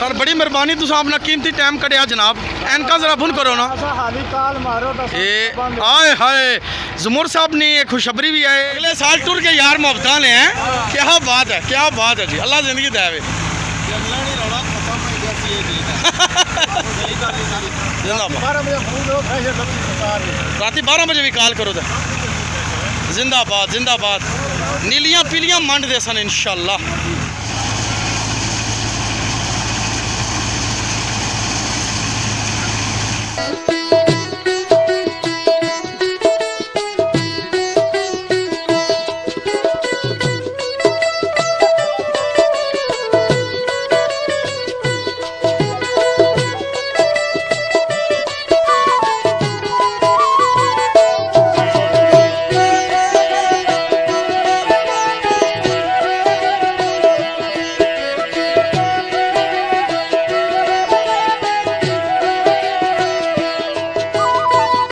Sir बड़ी मेहरबानी तुम अपना कीमती टाइम कटिया जनाब। एनका जरा बुन करो ना। आए हाय जमूर साहब ने एक खुशखबरी भी है, अगले साल टूर के यार मोहब्बत ने हैं। क्या बात है, क्या बात है जी, अल्लाह जिंदगी दे। रात 12 बजे भी कॉल करो तो जिंदाबाद जिंदाबाद। नीलियां पीलियां मंड दे सन इंशाअल्लाह।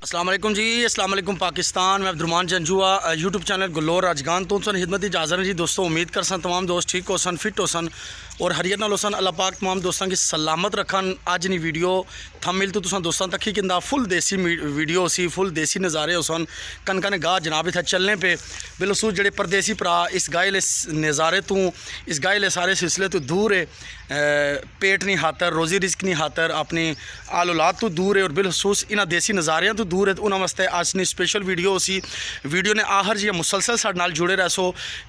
अस्सलामुअलैकुम जी, अस्सलामुअलैकुम पाकिस्तान। मैं अब्दुर्रहमान जंजुआ यूट्यूब चैनल गुलोर राजगान तो सन खिदमत इजाज़त जी। दोस्तों उम्मीद कर सन तमाम दोस्त ठीक हो सन, फिट हो सन और हरियत नाल हो सन। अल्लाह पाक तमाम दोस्तों की सलामत रखन। अज नी वीडियो थंबनेल तो तुसां दोस्तों तक ही किंदा फुल देसी वीडियो सी, फुल देसी नज़ारे हो सन। कनका ने गाह जनाब इत्थे चलने पे बिलखसूस जेडे परदेसी भरा इस गायले नज़ारे तो इस गायले सारे सिलसिले तो दूर है। पेट नहीं खातर, रोज़ी रिस्क नहीं खातर, अपनी आल औलाद तो दूर है और बिलखसूस इन्हां देसी नज़ारियां तो दूर है। तो उन्होंने वास्ते अज ने स्पेशल वीडियो सी। वीडियो ने आहर जी मुसलसल साडे नाल जुड़े रह सो।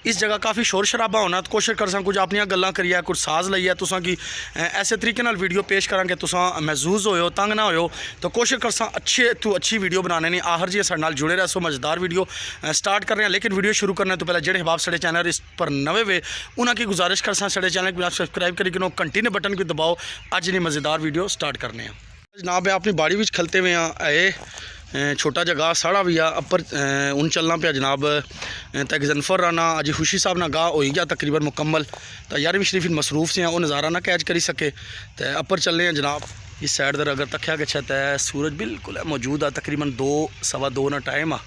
इस जगह काफ़ी शोर शराबा होना तो कोशिश कर सा कुछ अपनियां गल्लां करिए, कुछ साज लइए तुसां की ऐसे तरीके नाल वीडियो पेश करांगे तुसां महजूज होयो, तंग ना होयो। तो कोशिश कर सा अच्छे तो अच्छी वीडियो बनाने ने। आहर जी साडे नाल जुड़े रह सो। मज़ेदार वीडियो स्टार्ट कर रहे हैं, लेकिन वीडियो शुरू करने तो पहले जेडे हबाब साडे चैनल इस पर नवे वे उन्होंने की गुजारिश कर सा साडे चैनल को सब्सक्राइब करी कंटिन्यू बटन को दबाओ। अज नहीं मज़ेदार वीडियो स्टार्ट करने हैं जनाब। अपनी बाड़ी में खलते हुए हैं, छोटा जगह साड़ा भी आ अपर हूँ चलना पे जनाब। तक जनफर राना अज खुशी साहब ना गाह हो गया तकरीबन मुकम्मल। तो यारवीं शरीफ नसरूफ से वो नज़ारा ना कैच करी सके तो अपर चलने हैं जनाब। इस साइड दर अगर तक्या के छत है सूरज बिल्कुल मौजूद आ, तकरीबन 2 सवा 2 ना टाइम आ।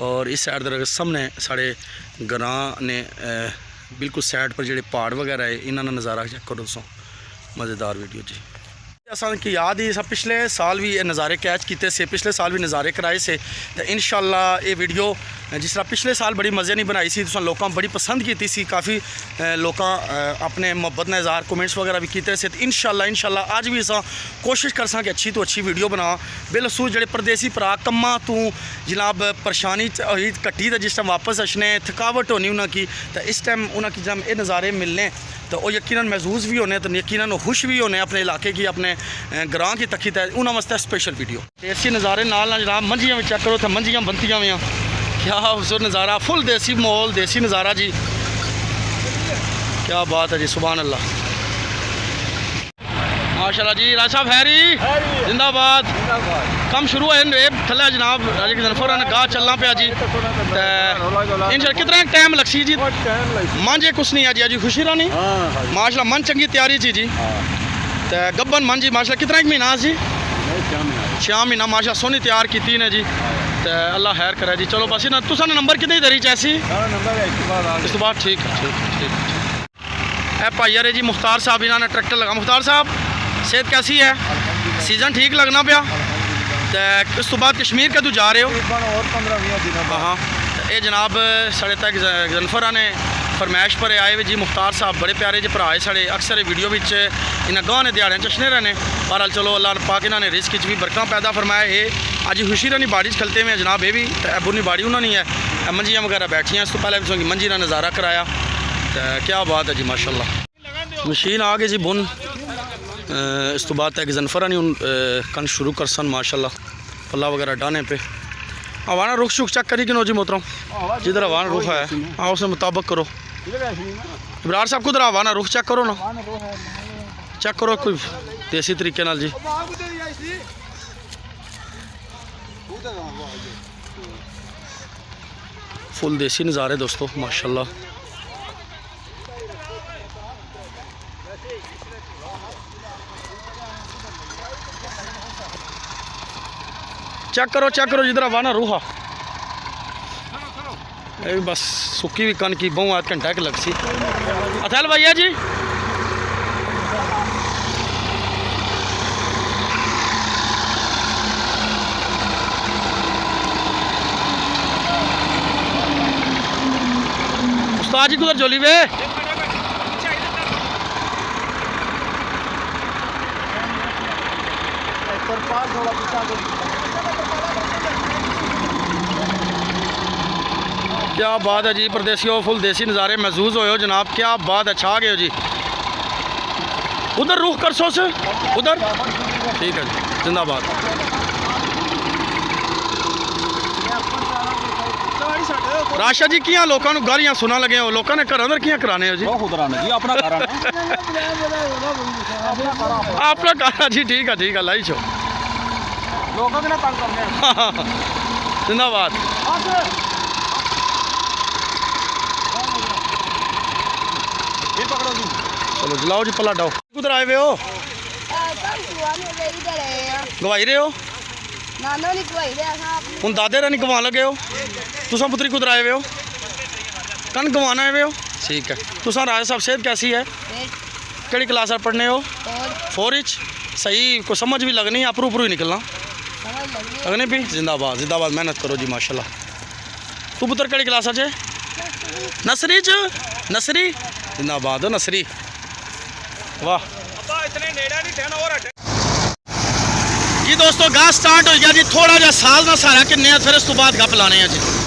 और इस साइड दर सामने साढ़े ग्रां ने बिल्कुल साइड पर जेडे पहाड़ वगैरह है इन्होंने नज़ारा चेक करो दोस्तों। मज़ेदार वीडियो जी। असा की याद ही सब पिछले साल भी ये नज़ारे कैच किए से, पिछले साल भी नज़ारे कराए से। तो इंशाअल्लाह ये वीडियो जिस तरह पिछले साल बड़ी मज़े नहीं बनाई सी, तुम लोगों बड़ी पसंद की सी। काफ़ी लोग अपने मुहब्बत ने इज़हार कमेंट्स वगैरह भी किए से। तो इंशाअल्लाह अज भी असा कोशिश कर सा कि अच्छी तो अच्छी वीडियो बना। बिलखसूस जेडे परदेसी भरा कम्मा तू जनाब परेशानी होई कट्टी तो जिस टाइम वापस अचने थकावट होनी उन्होंने तो इस टाइम उन्होंने जब ये नज़ारे मिलने तो वो यकीनन महजूज भी होने, तो यकीनन खुश भी होने अपने इलाके की, अपने ग्रां की तकी तय उन्होंने वास्ते स्पेशल वीडियो। देसी नज़ारे नाल जनाब मंजियां भी चेक करो तो मंजियां बनतियां हुई, क्या खूबसूरत नज़ारा, फुल देसी माहौल, देसी नज़ारा जी। क्या बात है जी, सुभान अल्लाह, माशाल्लाह जी। राज साहब हैरी जिंदाबाद। कम शुरू है थले जनाब जनफर ने गाह चलना पे जी। इंशाल्लाह कितना टाइम लगसी जी? मंझ कुछ नहीं है जी, अजी खुशी रानी माशाल्लाह मन चंगी तैयारी जी जी। तो गब्बन मन जी माशाल्लाह कितना एक महीना जी? 6 महीना माशाल्लाह सोनी तैयार की ने जी। तो अल्लाह खैर करे जी। चलो बस ना तुसा नंबर कितनी दरी चैसी इस तो बाद ठीक है ठीक। भाई यार जी मुख्तार साहब इन्होंने ट्रैक्टर लगा। मुख्तार साहब सेहत कैसी है? सीज़न ठीक लगना पाया? तो उस तो बाद कश्मीर कदों जा रहे हो? और 15-20 दिन। हाँ ये जनाब साढ़े तक जनफर ने फरमाइश पर आए हुए जी। मुख्तार साहब बड़े प्यारे जी भरा है साढ़े, अक्सर वीडियो में इन्हें गाँव ने दिहाड़े चशने रहने। बहरहाल चलो अल्लाह पाक इन्होंने रिस्क भी बरकत पैदा फरमाया है। अज खुशी रानी बाड़ी खलते हुए जनाब, ये भी अबूनी बाड़ी उन्होंने है, मंजियाँ वगैरह बैठियाँ। इस तो पहले भी मंजी का नज़ारा कराया। तो क्या बात है जी माशाल्लाह। मशीन आ गई जी बुन। इस तो बाद तक जनफर नहीं कन शुरू कर सन माशाल्लाह। पल्ला वगैरह डाने पे हवाना रुख शुख चेक करी कि नो जी मोहतरम, जिधर हवाना रुख है हाँ उसके मुताबिक करो। इब्रार साहब खुद हवाना रुख चेक करो ना, चेक करो कोई देसी तरीके नाल जी। फुल देसी नज़ारे दोस्तों माशाल्लाह। चेक करो जिधर वाना रूहा बस सुक्की भी कन की बहु 8 घंटा के लग सी। अथल भैया जी बाजी कुदर जोली वे क्या बात है जी परदेसी हो फुल देसी नज़ारे महसूस होए हो जनाब क्या बात है छा गए हो जी उधर रुख कर सो से उधर ठीक है जी जिंदाबाद राशा जी किया लोगों को गालियां सुना लगे हो लोगों ने घर अंदर किया कराने हो जी अपना घर जी ठीक है लाई छो जिंदाबाद चलो जलाओ जी पला डाओ कुधर आए हुए हो गवाई रहे हो हूँ दादे रानी गवा लगे हो तुसा पुत्री कुधर आए हुए हो कन गवाना आए हुए हो ठीक है तुसा राजा साहब सेहत कैसी है कड़ी क्लास पढ़ने हो 4 सही को समझ भी लगनी अपरू उपरू ही निकलना लगने भी जिंदाबाद जिंदाबाद मेहनत करो जी माशाल्लाह तू पुत्र कड़ी क्लास है नर्सरी नर्सरी जिंदाबाद हो नर्सरी वाह जी दोस्तों गा स्टार्ट हो गया जी थोड़ा जा साल ना सारा किन्ने फिर इस तो बाद गप लाने हैं जी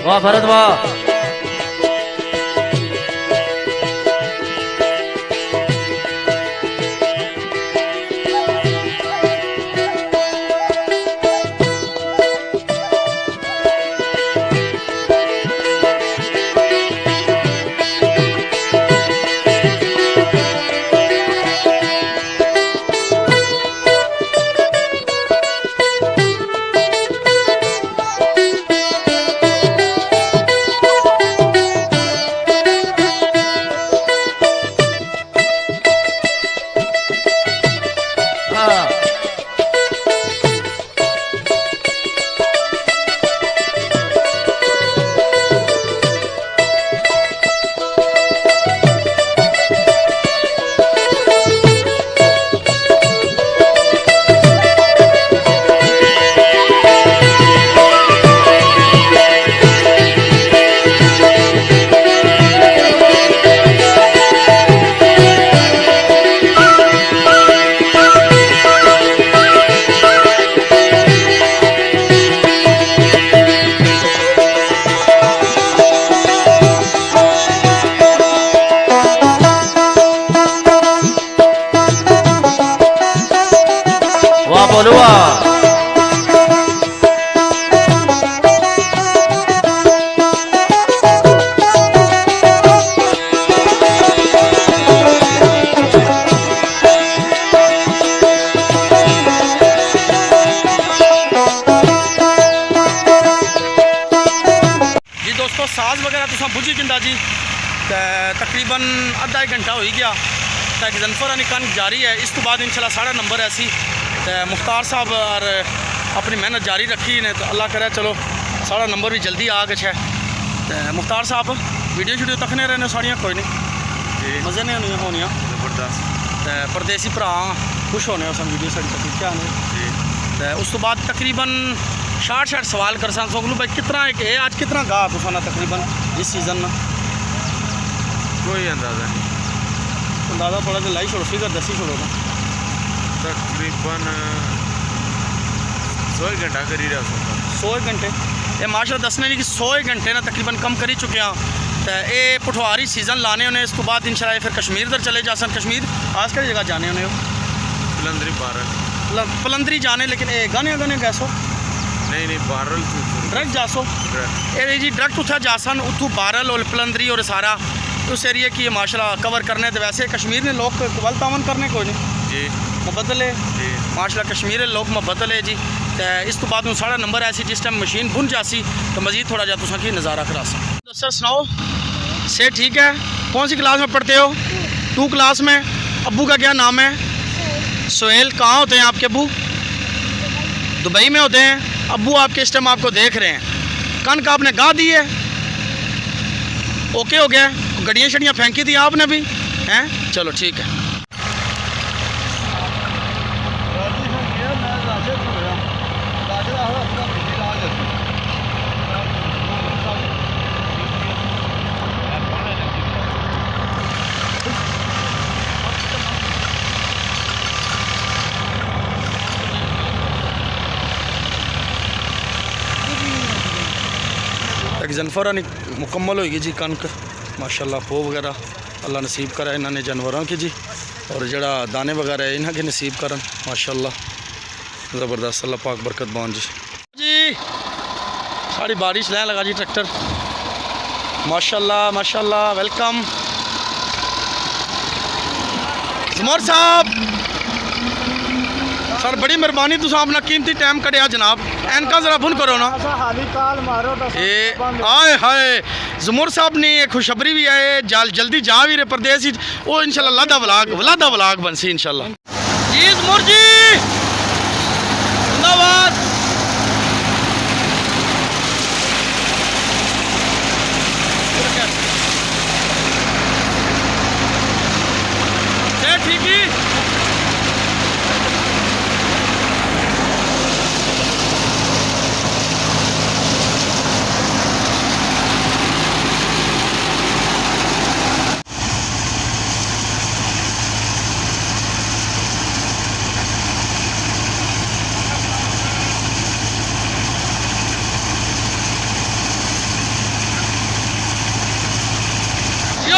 वाह भरत वाह बोलुआ जी दोस्तों साज वगैरह तुसा बुझी किंदा जी तकरीबन अद्धा एक घंटा हो ही गया तक जनफर निकान जारी है इस तो बाद इंशाल्लाह साढ़ा नंबर ऐसी मुख्तार साहब और अपनी मेहनत जारी रखी ने तो अल्लाह करे चलो साढ़ा नंबर भी जल्दी आ गया है मुख्तार साहब वीडियो शीडियो तकने रहने साड़ियाँ कोई नहीं मज़े नहीं होनी ज़बरदस्त परदेसी भरा खुश होने उस वीडियो साड़ी तक क्या आने उस तो बाद तकरीबन 60 सवाल कर सा सोगलू भाई कितना है आज कितना गा तुसा ना तकरीबन इस सीज़न में कोई अंदाज़ा नहीं अंदाज़ा थोड़ा सा लाई छोड़ो फिगर दसी छोड़ो ना तकरीबन 100 घंटा कर ही रहा 100 घंटे ये माशा दसने जी कि 100 घंटे ना तकरीबन कम करी चुके हैं। तो ये पठवारी सीज़न लाने उन्हें, इसको बाद इंशाल्लाह फिर कश्मीर इधर चले जा सन। कश्मीर आज कई जगह जाने उन्हें पलंदरी बारल पलंदरी जाने, लेकिन ये गाने गाने गैसो नहीं बारल डायरेक्ट जासो ये जी डायरेक्ट उत्थे जासन, उतू बारल और पलंदरी और सारा उस एरिए की माशाल्लाह कवर करने। तो वैसे कश्मीर ने लोग कबल तावन करने कोई नहीं जी मुबदल है जी माशाल्लाह, कश्मीर के लोग मुबदल है जी। तो इस तो बाद साढ़ा नंबर ऐसी जिस टाइम मशीन बुन जासी तो मजीद थोड़ा जा तुसा की नज़ारा करा सा। सर सुनाओ से ठीक है, कौन सी क्लास में पढ़ते हो? 2 क्लास में। अब्बू का क्या नाम है? सोहेल। कहाँ होते हैं आपके अब्बू? दुबई में होते हैं। अब्बू आपके इस टाइम आपको देख रहे हैं। कनक आपने गा दी है, ओके हो गया, गड्डियाँ शड़ियाँ फेंकी थी आपने भी हैं? चलो ठीक है। एक जनफरा मुकम्मल होगी जी कनक माशाल्लाह। पो वगैरह अल्लाह नसीब करा इन्होंने जानवरों की जी, और जड़ा दाने वगैरह इन्हों के नसीब करन माशाल्लाह। ज़बरदस्त, अल्लाह पाक बरकत बान जी। सारी बारिश लैन लगा जी ट्रैक्टर माशाल्लाह माशाल्लाह। वेलकम ज़ुमर साहब, सर बड़ी मेहरबानी तुम अपना कीमती टाइम कढ़िया जनाब। एनका जरा बुन करो ना आए हाय। ज़ुमर साहब ने एक खुशखबरी भी है, जल्दी जा भी रहे परदेस वो इंशाल्लाह लादा व्लाग बनसी इंशाल्लाह जी। ज़ुमर जी जिंदाबाद। ठीक ही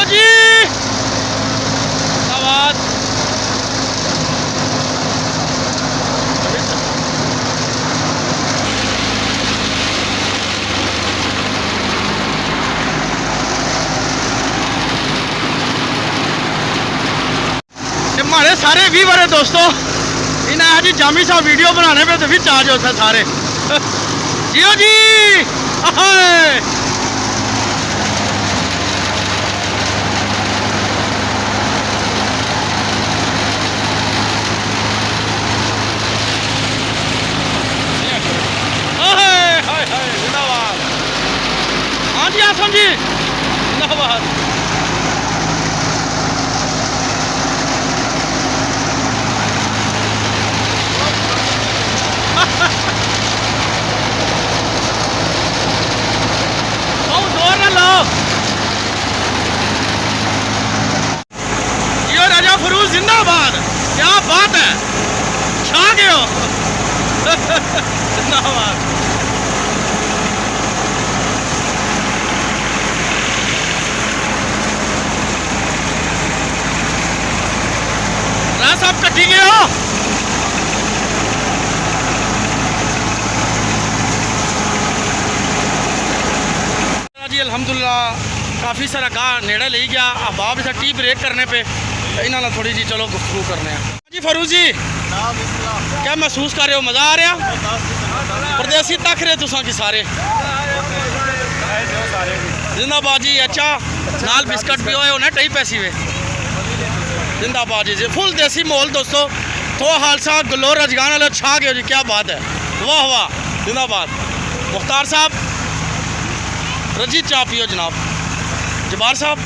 जी धन्यवाद। हमारे सारे भी बड़े दोस्तों इन्हें जी जामी साहब वीडियो बनाने पे तो भी चार्ज होता सारे जियो जी। जिंदाबाद। हाँ जी आसन जी जिंदाबाद। जोर ना लो जियो राजा फरूज जिंदाबाद। क्या बात है, छा गए हो। जिंदाबाद। राज साहब कटी गए हो। जी अल्हम्दुलिल्लाह काफ़ी सारा गाह नेड़े ले गया। अहबाब इसे टी ब्रेक करने पे इन्होंने थोड़ी जी चलो गुफ्तगू करने हैं जी। फरूज जी क्या महसूस कर रहे हो, मज़ा आ रहा? परदेसी तक रहे तुसा की सारे जिंदाबाद जी। अच्छा नाल बिस्कट भी होए उन्हें टई पैसी वे जिंदाबाद जी। फुल देसी माहौल दोस्तों। तो हालसा गलोर रजगान वाले छा गए जी, क्या बात है, वाह वाह जिंदाबाद। मुख्तार साहब रजी चाह पियो जनाब। जबार साहब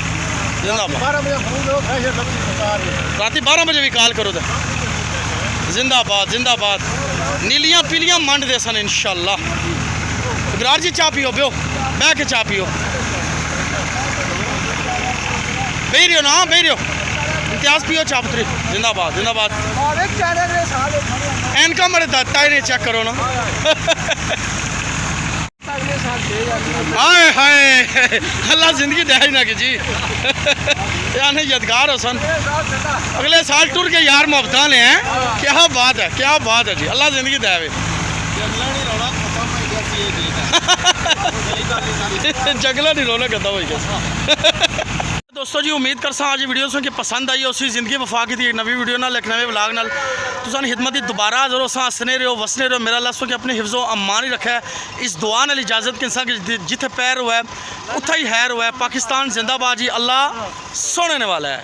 जिंदाबाद। रात 12 बजे भी कॉल करो तो जिंदाबाद जिंदाबाद। नीलियाँ पीलियाँ मंड दे सन इंशाल्लाह। इकरार जी चाह पियो, बियो बह के चाह पियो। बही रही हो ना, बही रही हो। इम्तियाज पियो चाह पुत्री जिंदाबाद जिंदाबाद। एनका मेरे दाता ने चेक करो ना। हाय हाय अल्लाह जिंदगी दे ही ना कि जी यानी यादगार हो सन अगले साल टूर के यार मोहब्बत ले हैं क्या बात है जी अल्लाह जिंदगी दे जंगला नहीं रोना कहता वही दोस्तों जी उम्मीद कर सा आज वीडियो सुन के पसंद आई उसी ज़िंदगी वफा की थी एक नवी वीडियो नाल एक नवे व्लॉग नाल तुसां हिदमत दोबारा जरूर सा हसने रहो वसने रहो मेरा अल्लाह सो के अपने हिफ्ज़ो अमान ही रखा है इस दुआ नाल इजाज़त के इंसान के जिथे पैर हुआ है उत्थे ही हैर हुआ है पाकिस्तान जिंदाबाद जी अल्लाह सुनने वाला है।